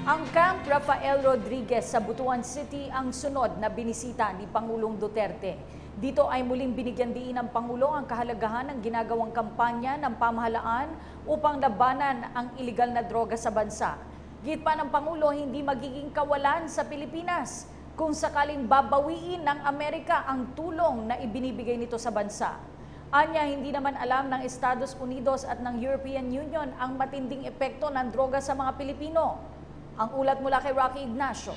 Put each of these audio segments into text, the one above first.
Ang Camp Rafael Rodriguez sa Butuan City ang sunod na binisita ni Pangulong Duterte. Dito ay muling binigyan diin ng Pangulo ang kahalagahan ng ginagawang kampanya ng pamahalaan upang labanan ang iligal na droga sa bansa. Git pa ng Pangulo, hindi magiging kawalan sa Pilipinas kung sakaling babawiin ng Amerika ang tulong na ibinibigay nito sa bansa. Anya, hindi naman alam ng Estados Unidos at ng European Union ang matinding epekto ng droga sa mga Pilipino. Ang ulat mula kay Rocky Ignacio.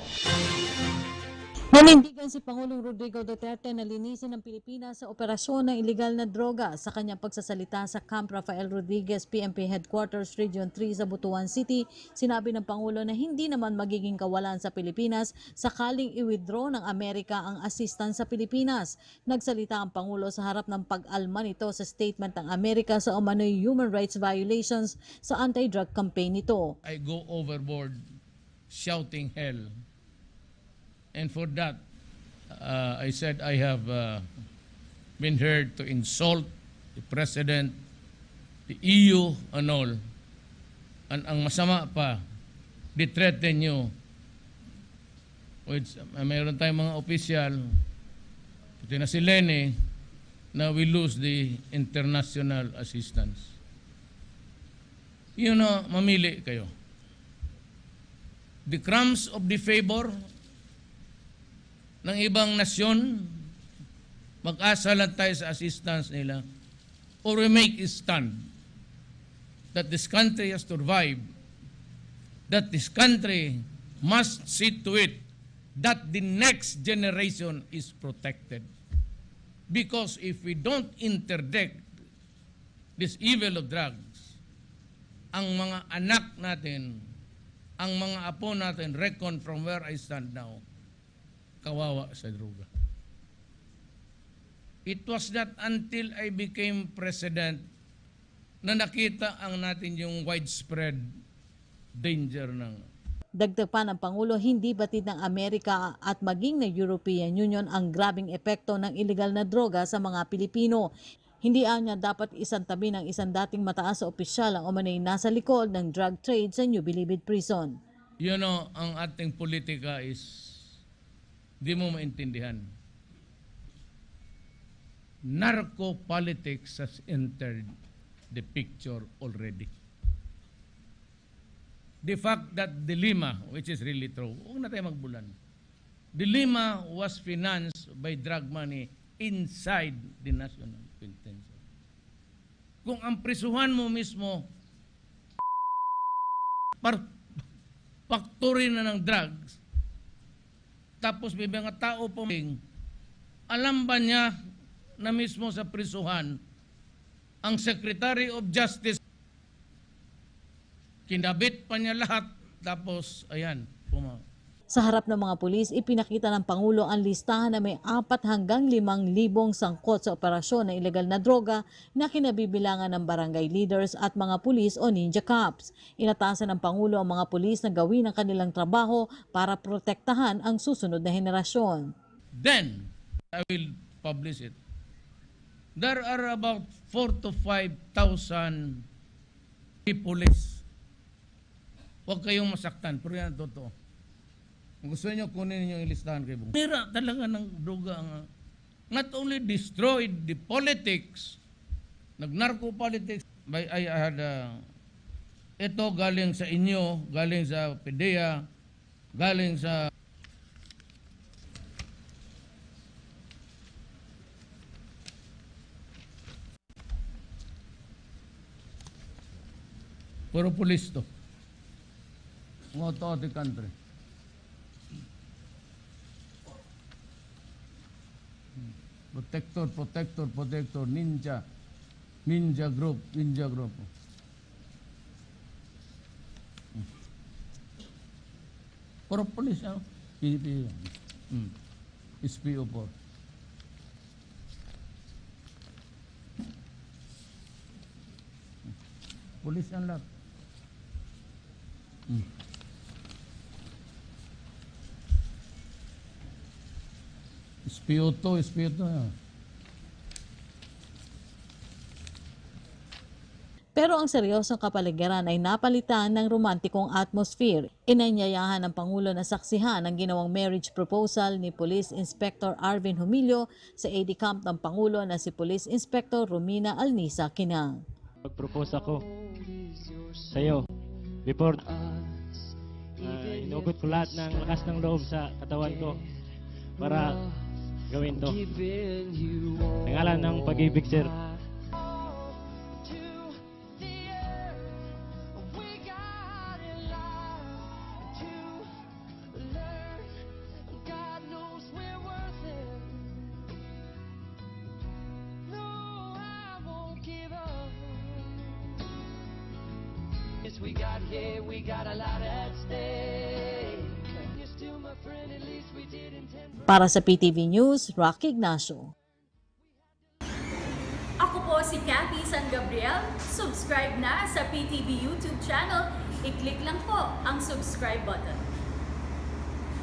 Nanindigan si Pangulong Rodrigo Duterte na linisin ng Pilipinas sa operasyon ng iligal na droga sa kanyang pagsasalita sa Camp Rafael Rodriguez PNP Headquarters Region 3 sa Butuan City. Sinabi ng Pangulo na hindi naman magiging kawalan sa Pilipinas sakaling i-withdraw ng Amerika ang assistance sa Pilipinas. Nagsalita ang Pangulo sa harap ng pag-alma nito sa statement ng Amerika sa umano'y human rights violations sa anti-drug campaign nito. I go overboard shouting hell. And for that, I said I have been heard to insult the President, the EU and all. And ang masama pa, di-threaten nyo. Mayroon tayong mga opisyal, ito na si Lene, na we lose the international assistance. Mamili kayo. The crumbs of the favor ng ibang nasyon, mag-asa lang tayo sa assistance nila, or we make a stand that this country has to survive, that this country must see to it that the next generation is protected. Because if we don't interdict this evil of drugs, ang mga anak natin, ang mga apo natin, reckon from where I stand now, kawawa sa droga. It was not until I became president na nakita ang natin yung widespread danger ng. Dagdag pa ng Pangulo, hindi batid ng Amerika at maging ng European Union ang grabing epekto ng iligal na droga sa mga Pilipino. Hindi anya dapat isantabi ng isang dating mataas sa opisyal ang umanay nasa likod ng drug trade sa New Bilibid Prison. Ang ating politika is di mo maintindihan. Narco-politics has entered the picture already. The fact that the Lima, which is really true, huwag na tayo magbulan. The Lima was financed by drug money inside the National Penitentiary. Kung ang prisuhan mo mismo factory na ng drugs, tapos may mga tao po, alam ba niya na mismo sa prisuhan, ang Secretary of Justice, kinabit pa niya lahat, tapos ayan, Sa harap ng mga pulis, ipinakita ng Pangulo ang listahan na may 4 hanggang 5,000 sangkot sa operasyon ng ilegal na droga na kinabibilangan ng barangay leaders at mga pulis o ninja cops. Inatasan ng Pangulo ang mga pulis na gawin ang kanilang trabaho para protektahan ang susunod na henerasyon. Then, I will publish it. There are about 4,000 to 5,000 police. Huwag kayong masaktan, pero yan totoo. Kung gusto niyo, kunin niyo yung listahan kayo. Nira talaga ng droga. Not only destroyed the politics, nag-narco-politics. I had, ito galing sa inyo, galing sa PDEA, galing sa puro police to. Mga to the country. Protector, ninja group. Puro police, PPO. SPO4. Police ang lahat. Pero Pero ang seryosong kapaligiran ay napalitan ng romantikong atmosphere. Inanyayahan ng Pangulo na saksihan ang ginawang marriage proposal ni Police Inspector Arvin Humilio sa AD camp ng Pangulo na si Police Inspector Romina Alnisa Kinang. Mag-propose ako sa iyo before inugot ko lahat ng lakas ng loob sa katawan ko para gawin to. Nangalan ng pag-ibig, sir. We got here, we got a lot at stake. You're still my friend, at least we did intend. Para sa PTV News, Rocky Ignacio. Ako po si Cathy San Gabriel. Subscribe na sa PTV YouTube channel. I-click lang po ang subscribe button.